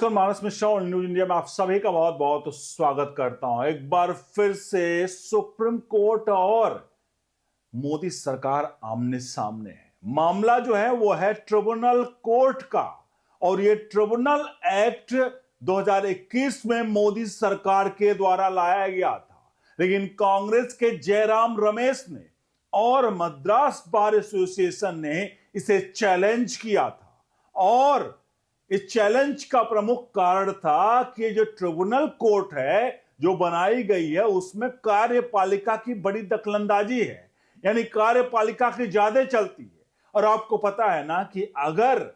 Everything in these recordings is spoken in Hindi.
मानस मिश्रा और न्यूज इंडिया में आप सभी का बहुत बहुत स्वागत करता हूं। एक बार फिर से सुप्रीम कोर्ट और मोदी सरकार आमने सामने है। मामला जो है वो है ट्रिब्यूनल कोर्ट का, और ये ट्रिब्यूनल एक्ट 2021 में मोदी सरकार के द्वारा लाया गया था, लेकिन कांग्रेस के जयराम रमेश ने और मद्रास बार एसोसिएशन ने इसे चैलेंज किया था। और इस चैलेंज का प्रमुख कारण था कि जो ट्रिब्यूनल कोर्ट है जो बनाई गई है उसमें कार्यपालिका की बड़ी दखलंदाजी है, यानी कार्यपालिका की ज्यादा चलती है। और आपको पता है ना कि अगर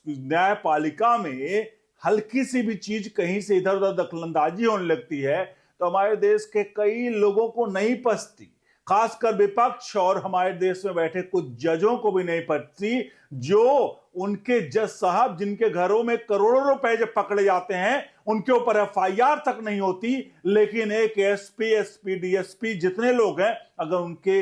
न्यायपालिका में हल्की सी भी चीज कहीं से इधर उधर दखलंदाजी होने लगती है तो हमारे देश के कई लोगों को नहीं पचती, खासकर विपक्ष और हमारे देश में बैठे कुछ जजों को भी नहीं पचती, जो उनके जज साहब जिनके घरों में करोड़ों रुपए जब पकड़े जाते हैं उनके ऊपर एफआईआर तक नहीं होती, लेकिन एक एसपी डीएसपी जितने लोग हैं अगर उनके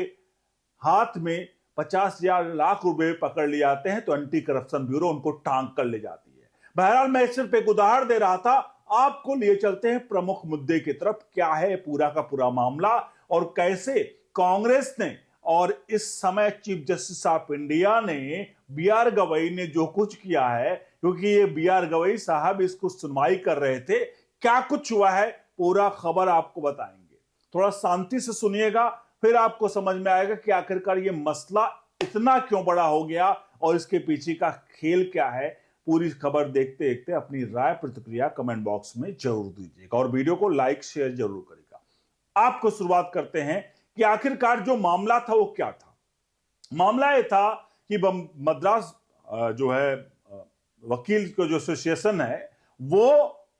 हाथ में 50,000 लाख रुपए पकड़ लिए जाते हैं तो एंटी करप्शन ब्यूरो उनको टांग कर ले जाती है। बहरहाल मैं सिर्फ एक उदाहरण दे रहा था, आपको लिए चलते हैं प्रमुख मुद्दे की तरफ। क्या है पूरा का पूरा मामला और कैसे कांग्रेस ने और इस समय चीफ जस्टिस ऑफ इंडिया ने बी.आर. गवई ने जो कुछ किया है, क्योंकि ये बी.आर. गवई साहब इसको सुनवाई कर रहे थे, क्या कुछ हुआ है पूरा खबर आपको बताएंगे। थोड़ा शांति से सुनिएगा, फिर आपको समझ में आएगा कि आखिरकार ये मसला इतना क्यों बड़ा हो गया और इसके पीछे का खेल क्या है। पूरी खबर देखते देखते अपनी राय प्रतिक्रिया कमेंट बॉक्स में जरूर दीजिएगा और वीडियो को लाइक शेयर जरूर करिएगा। आपको शुरुआत करते हैं कि आखिरकार जो मामला था वो क्या था। मामला ये था कि मद्रास जो है वकील को जो एसोसिएशन है वो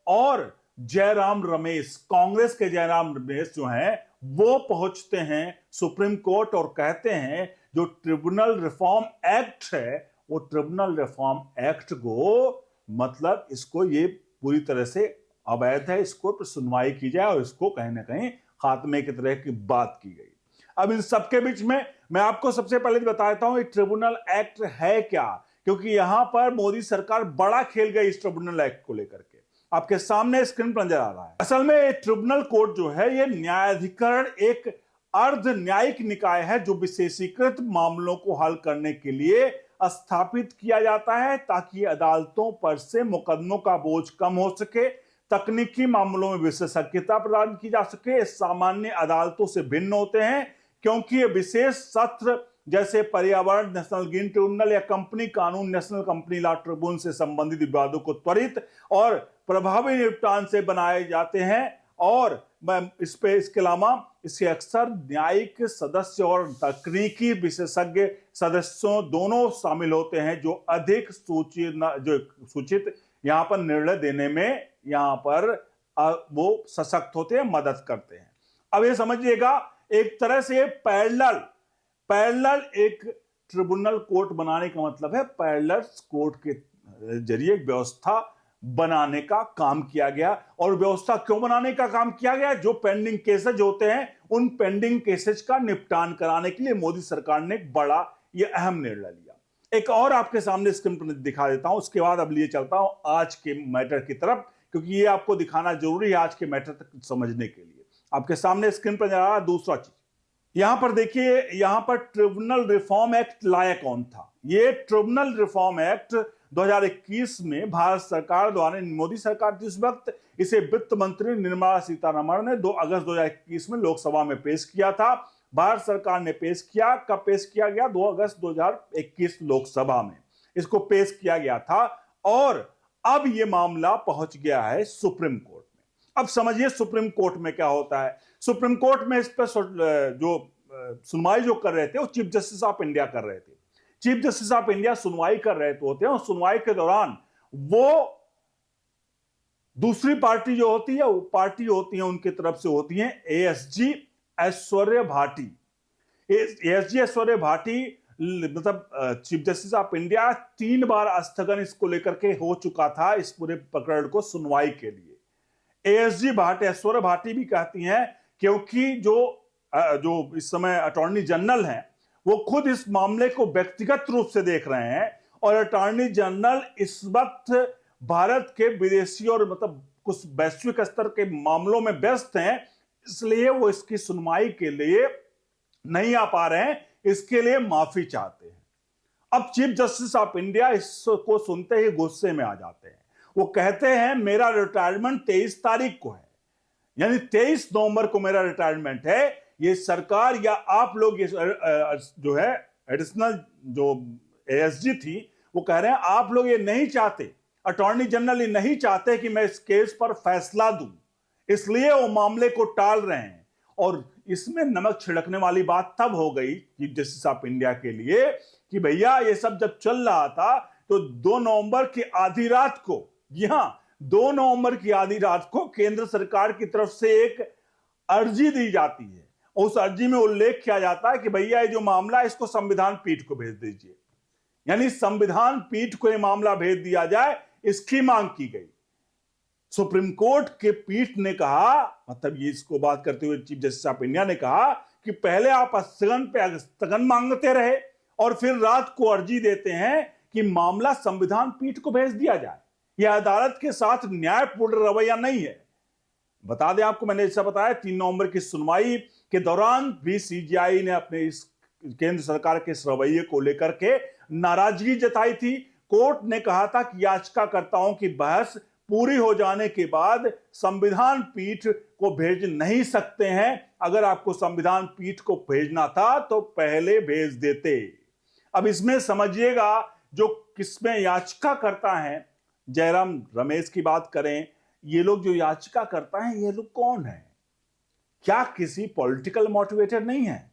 और जयराम रमेश, कांग्रेस के जयराम रमेश जो हैं वो पहुंचते हैं सुप्रीम कोर्ट और कहते हैं जो ट्रिब्यूनल रिफॉर्म एक्ट है वो ट्रिब्यूनल रिफॉर्म एक्ट को मतलब इसको ये पूरी तरह से अवैध है, इसको सुनवाई की जाए और इसको कहीं ना कहीं खात्मे की तरह की बात की गई। अब इन सबके बीच में मैं आपको सबसे पहले बता देता हूं ये ट्रिब्यूनल एक्ट है क्या, क्योंकि यहां पर मोदी सरकार बड़ा खेल गई इस ट्रिब्यूनल एक्ट को लेकर के। आपके सामने स्क्रीन पर नजर आ रहा है। असल में ट्रिब्यूनल कोर्ट जो है ये न्यायाधिकरण एक अर्ध न्यायिक निकाय है जो विशेषीकृत मामलों को हल करने के लिए स्थापित किया जाता है ताकि अदालतों पर से मुकदमों का बोझ कम हो सके, तकनीकी मामलों में विशेषज्ञता प्रदान की जा सके। सामान्य अदालतों से भिन्न होते हैं क्योंकि ये विशेष सत्र जैसे पर्यावरण नेशनल ग्रीन ट्रिब्यूनल या कंपनी कानून नेशनल कंपनी लॉ ट्रिब्यूनल से संबंधित विवादों को त्वरित और प्रभावी निपटान से बनाए जाते हैं। और इसके अलावा इसके अक्सर न्यायिक सदस्य और तकनीकी विशेषज्ञ सदस्यों दोनों शामिल होते हैं जो अधिक सूचित यहां पर निर्णय देने में यहां पर वो सशक्त होते हैं, मदद करते हैं। अब ये समझिएगा एक तरह से पैरेलल एक ट्रिब्यूनल कोर्ट बनाने का मतलब है पैरेलल कोर्ट के जरिए व्यवस्था बनाने का काम किया गया। और व्यवस्था क्यों बनाने का काम किया गया? जो पेंडिंग केसेज होते हैं उन पेंडिंग केसेज का निपटान कराने के लिए मोदी सरकार ने एक बड़ा ये अहम निर्णय लिया। एक और आपके सामने स्क्रीन पर दिखा देता हूं, उसके बाद अब लिए चलता हूं आज के मैटर की तरफ, क्योंकि ये आपको दिखाना जरूरी है आज के मैटर तक समझने के लिए। आपके सामने स्क्रीन पर जा रहा है दूसरा चीज, यहां पर देखिए, यहां पर ट्रिब्यूनल रिफॉर्म एक्ट लाया कौन था। ये ट्रिब्यूनल रिफॉर्म एक्ट 2021 में भारत सरकार द्वारा, मोदी सरकार जिस वक्त इसे वित्त मंत्री निर्मला सीतारमण ने 2 अगस्त 2021 में लोकसभा में पेश किया था। भारत सरकार ने पेश किया, कब पेश किया गया? 2 अगस्त 2021 लोकसभा में इसको पेश किया गया था और अब यह मामला पहुंच गया है सुप्रीम कोर्ट में। अब समझिए सुप्रीम कोर्ट में क्या होता है। सुप्रीम कोर्ट में इस पर जो सुनवाई जो कर रहे थे वो चीफ जस्टिस ऑफ इंडिया कर रहे थे। चीफ जस्टिस ऑफ इंडिया सुनवाई कर रहे होते हैं और सुनवाई के दौरान वो दूसरी पार्टी जो होती है वो पार्टी होती है उनकी तरफ से होती है एएसजी ऐश्वर्य भाटी। एएसजी ऐश्वर्य भाटी मतलब चीफ जस्टिस ऑफ इंडिया 3 बार स्थगन इसको लेकर के हो चुका था इस पूरे प्रकरण को सुनवाई के लिए। एएसजी भाटी, ऐश्वर्य भाटी भी कहती हैं क्योंकि जो इस समय अटॉर्नी जनरल हैं वो खुद इस मामले को व्यक्तिगत रूप से देख रहे हैं और अटॉर्नी जनरल इस वक्त भारत के विदेशी और मतलब कुछ वैश्विक स्तर के मामलों में व्यस्त हैं, इसलिए वो इसकी सुनवाई के लिए नहीं आ पा रहे हैं, इसके लिए माफी चाहते हैं। अब चीफ जस्टिस ऑफ इंडिया इसको सुनते ही गुस्से में आ जाते हैं। वो कहते हैं मेरा रिटायरमेंट 23 तारीख को है, यानी 23 नवंबर को मेरा रिटायरमेंट है। ये सरकार या आप लोग ये जो है एडिशनल जो एएसजी थी वो कह रहे हैं आप लोग ये नहीं चाहते, अटॉर्नी जनरल ये नहीं चाहते कि मैं इस केस पर फैसला दूं, इसलिए वो मामले को टाल रहे हैं। और इसमें नमक छिड़कने वाली बात तब हो गई चीफ जस्टिस ऑफ इंडिया के लिए कि भैया ये सब जब चल रहा था तो 2 नवंबर की आधी रात को, जी हां 2 नवंबर की आधी रात को केंद्र सरकार की तरफ से एक अर्जी दी जाती है। उस अर्जी में उल्लेख किया जाता है कि भैया ये जो मामला है इसको संविधान पीठ को भेज दीजिए, यानी संविधान पीठ को ये मामला भेज दिया जाए, इसकी मांग की गई। सुप्रीम कोर्ट के पीठ ने कहा, मतलब ये इसको बात करते हुए चीफ जस्टिस ऑफ इंडिया ने कहा कि पहले आप स्थगन पे स्थगन मांगते रहे और फिर रात को अर्जी देते हैं कि मामला संविधान पीठ को भेज दिया जाए। यह अदालत के साथ न्यायपूर्ण रवैया नहीं है। बता दें आपको, मैंने जैसा बताया 3 नवंबर की सुनवाई के दौरान भी सीजीआई ने अपने इस केंद्र सरकार के इस रवैये को लेकर के नाराजगी जताई थी। कोर्ट ने कहा था कि याचिकाकर्ताओं की बहस पूरी हो जाने के बाद संविधान पीठ को भेज नहीं सकते हैं। अगर आपको संविधान पीठ को भेजना था तो पहले भेज देते। अब इसमें समझिएगा, जो किसमें याचिका करता है, जयराम रमेश की बात करें, ये लोग जो याचिका करता है ये लोग कौन है? क्या किसी पॉलिटिकल मोटिवेटर नहीं है?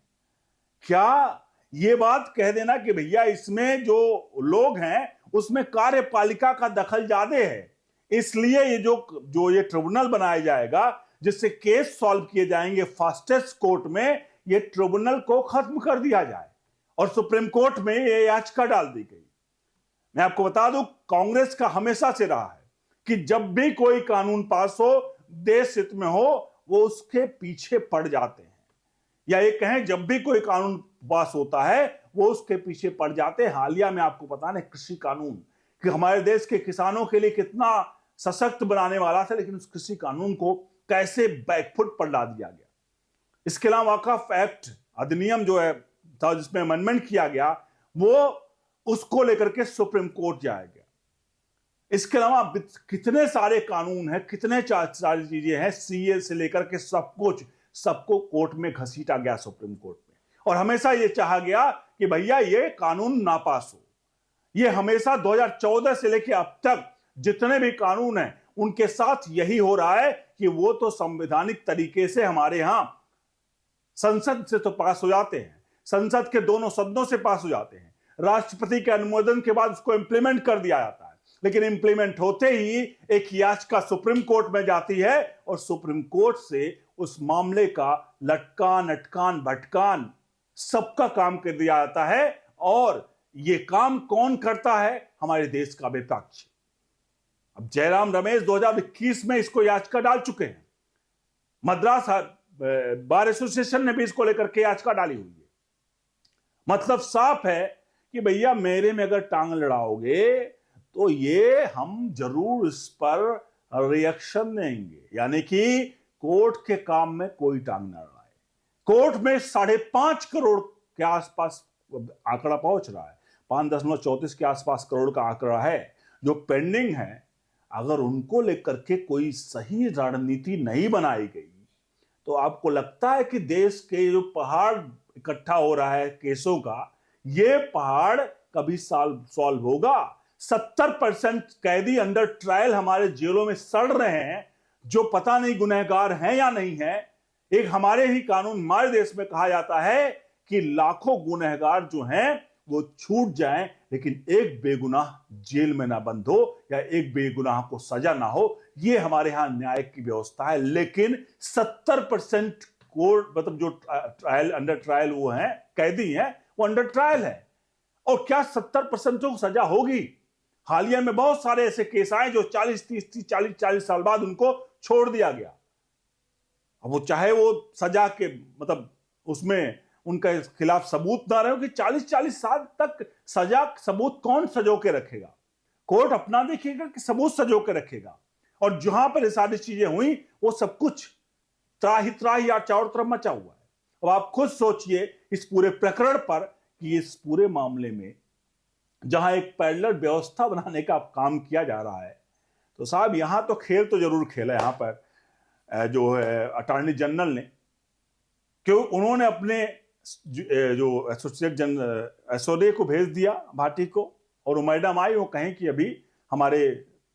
क्या ये बात कह देना कि भैया इसमें जो लोग हैं उसमें कार्यपालिका का दखल ज्यादा है, इसलिए ये जो ये ट्रिब्यूनल बनाया जाएगा जिससे केस सॉल्व किए जाएंगे फास्टेस्ट कोर्ट में, ये ट्रिब्यूनल को खत्म कर दिया जाए। और सुप्रीम कोर्ट में ये याचिका डाल दी गई। मैं आपको बता दूं, कांग्रेस का हमेशा से रहा है कि जब भी कोई कानून पास हो, देश हित में हो, वो उसके पीछे पड़ जाते हैं, या ये कहें जब भी कोई कानून पास होता है वो उसके पीछे पड़ जाते हैं। हालिया में आपको पता नहीं कृषि कानून कि हमारे देश के किसानों के लिए कितना सशक्त बनाने वाला था, लेकिन उस कृषि कानून को कैसे बैकफुट पर ला दिया गया। इसके अलावा वक्फ एक्ट अधिनियम जो है था जिसमें अमेंडमेंट किया गया, वो उसको लेकर के सुप्रीम कोर्ट जाया गया। इसके अलावा कितने सारे कानून हैं, कितने सारी चीजें हैं, सीए से लेकर के सब कुछ, सबको कोर्ट में घसीटा गया सुप्रीम कोर्ट में। और हमेशा ये चाहा गया कि भैया ये कानून ना पास हो। ये हमेशा 2014 से लेकर अब तक जितने भी कानून हैं उनके साथ यही हो रहा है कि वो तो संवैधानिक तरीके से हमारे यहां संसद से तो पास हो जाते हैं, संसद के दोनों सदनों से पास हो जाते हैं, राष्ट्रपति के अनुमोदन के बाद उसको इंप्लीमेंट कर दिया जाता है, लेकिन इंप्लीमेंट होते ही एक याचिका सुप्रीम कोर्ट में जाती है और सुप्रीम कोर्ट से उस मामले का लटकान अटकान भटकान सबका काम कर दिया जाता है। और ये काम कौन करता है? हमारे देश का विपक्ष। अब जयराम रमेश 2021 में इसको याचिका डाल चुके हैं, मद्रास बार एसोसिएशन ने भी इसको लेकर के याचिका डाली हुई है। मतलब साफ है कि भैया मेरे में अगर टांग लड़ाओगे तो ये हम जरूर इस पर रिएक्शन देंगे, यानी कि कोर्ट के काम में कोई टांग न लड़ाए। कोर्ट में 5.5 करोड़ के आसपास आंकड़ा पहुंच रहा है, 5.34 के आसपास करोड़ का आंकड़ा है जो पेंडिंग है। अगर उनको लेकर के कोई सही रणनीति नहीं बनाई गई तो आपको लगता है कि देश के जो पहाड़ इकट्ठा हो रहा है केसों का, ये पहाड़ कभी सॉल्व होगा? 70% कैदी अंडर ट्रायल हमारे जेलों में सड़ रहे हैं, जो पता नहीं गुनहगार हैं या नहीं है। एक हमारे ही कानून हमारे देश में कहा जाता है कि लाखों गुनहगार जो हैं वो छूट जाएं, लेकिन एक बेगुनाह जेल में ना बंद हो या एक बेगुनाह को सजा ना हो। ये हमारे यहां न्याय की व्यवस्था है। लेकिन 70% कोर्ट, मतलब जो ट्रायल अंडर ट्रायल वो हैं, कैदी हैं, वो अंडर ट्रायल है। और क्या 70% को सजा होगी? हालिया में बहुत सारे ऐसे केस आए जो 40 साल बाद उनको छोड़ दिया गया। अब वो चाहे वो सजा के मतलब उसमें उनके खिलाफ सबूत ना रहे हो कि 40 साल तक सजा सबूत कौन सजो के रखेगा? कोर्ट अपना देखिएगा कि सबूत सजो के रखेगा, और जहां पर ये सारी चीजें हुई वो सब कुछ त्राही त्राही या चारों तरफ मचा हुआ है। अब आप खुद सोचिए इस पूरे प्रकरण पर कि इस पूरे मामले में जहां एक पैरेलल व्यवस्था बनाने का काम किया जा रहा है, तो साहब यहां तो खेल तो जरूर खेला यहां पर जो है अटॉर्नी जनरल ने, क्यों उन्होंने अपने जो एसोसिएट जनरल एसओडी को भेज दिया भाटी को, और वो मैडम आई, वो कहें कि अभी हमारे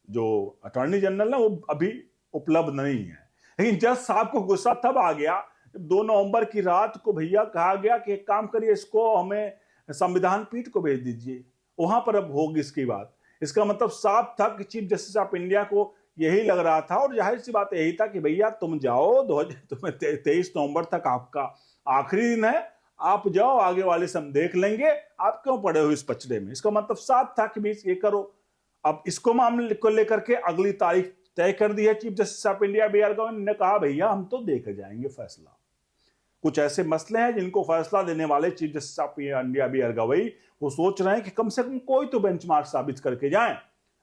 जो अटॉर्नी जनरल है वो अभी उपलब्ध नहीं है। लेकिन जज साहब को गुस्सा तब आ गया जब 2 नवंबर की रात को भैया कहा गया कि एक काम करिए, इसको हमें संविधान पीठ को भेज दीजिए, वहां पर अब होगी इसकी बात। इसका मतलब साफ था कि चीफ जस्टिस ऑफ इंडिया को यही लग रहा था, और जाहिर सी बात यही था कि भैया तुम जाओ, 23 नवंबर तक आपका आखिरी दिन है, आप जाओ, आगे वाले से हम देख लेंगे, आप क्यों पड़े हो इस पचड़े में। इसका मतलब साफ था कि भाई ये करो। अब इसको मामले को लेकर के अगली तारीख तय कर दी है chief justice of India B R Gavai ने, कहा भैया हम तो देकर जाएंगे फैसला। कुछ ऐसे मसले हैं जिनको फैसला देने वाले chief justice of India B R Gavai वो सोच रहे हैं कि कम से कम कोई तो बेंचमार्क साबित करके जाएं।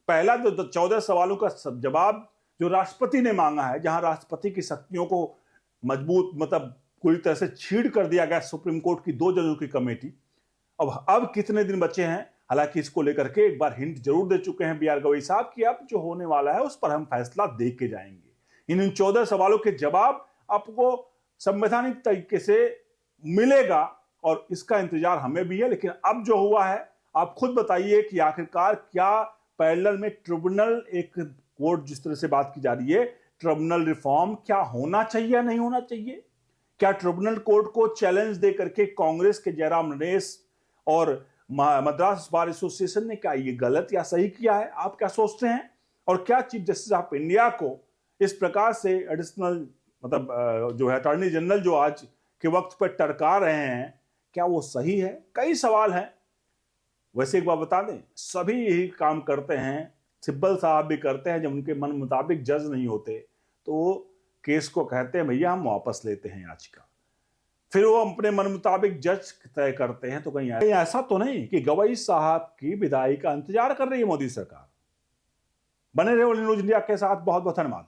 पहला तो 14 सवालों का जवाब जो राष्ट्रपति ने मांगा है, जहां राष्ट्रपति की शक्तियों को मजबूत मतलब पूरी तरह से छीड़ कर दिया गया सुप्रीम कोर्ट की 2 जजों की कमेटी। अब कितने दिन बचे हैं, हालांकि इसको लेकर के एक बार हिंट जरूर दे चुके हैं बी आर गवई साहब कि अब जो होने वाला है उस पर हम फैसला दे के जाएंगे। इन 14 सवालों के जवाब आपको संवैधानिक तरीके से मिलेगा, और इसका इंतजार हमें भी है। लेकिन अब जो हुआ है, आप खुद बताइए कि आखिरकार क्या पैरेलल में ट्रिब्यूनल, एक कोर्ट जिस तरह से बात की जा रही है, ट्रिब्यूनल रिफॉर्म क्या होना चाहिए या नहीं होना चाहिए? क्या ट्रिब्यूनल कोर्ट को चैलेंज दे करके कांग्रेस के जयराम नरेश और मद्रास बार एसोसिएशन ने क्या ये गलत या सही किया है? आप क्या सोचते हैं? और क्या चीफ जस्टिस ऑफ इंडिया को इस प्रकार से एडिशनल मतलब जो है अटॉर्नी जनरल जो आज के वक्त पर टरका रहे हैं, क्या वो सही है? कई सवाल हैं। वैसे एक बात बता दें, सभी यही काम करते हैं, सिब्बल साहब भी करते हैं, जब उनके मन मुताबिक जज नहीं होते तो वो केस को कहते हैं भैया हम वापस लेते हैं याचिका, फिर वो अपने मन मुताबिक जज तय करते हैं। तो कहीं ऐसा तो नहीं कि गवई साहब की विदाई का इंतजार कर रही है मोदी सरकार। बने रहे न्यूज इंडिया के साथ, बहुत बहुत धन्यवाद।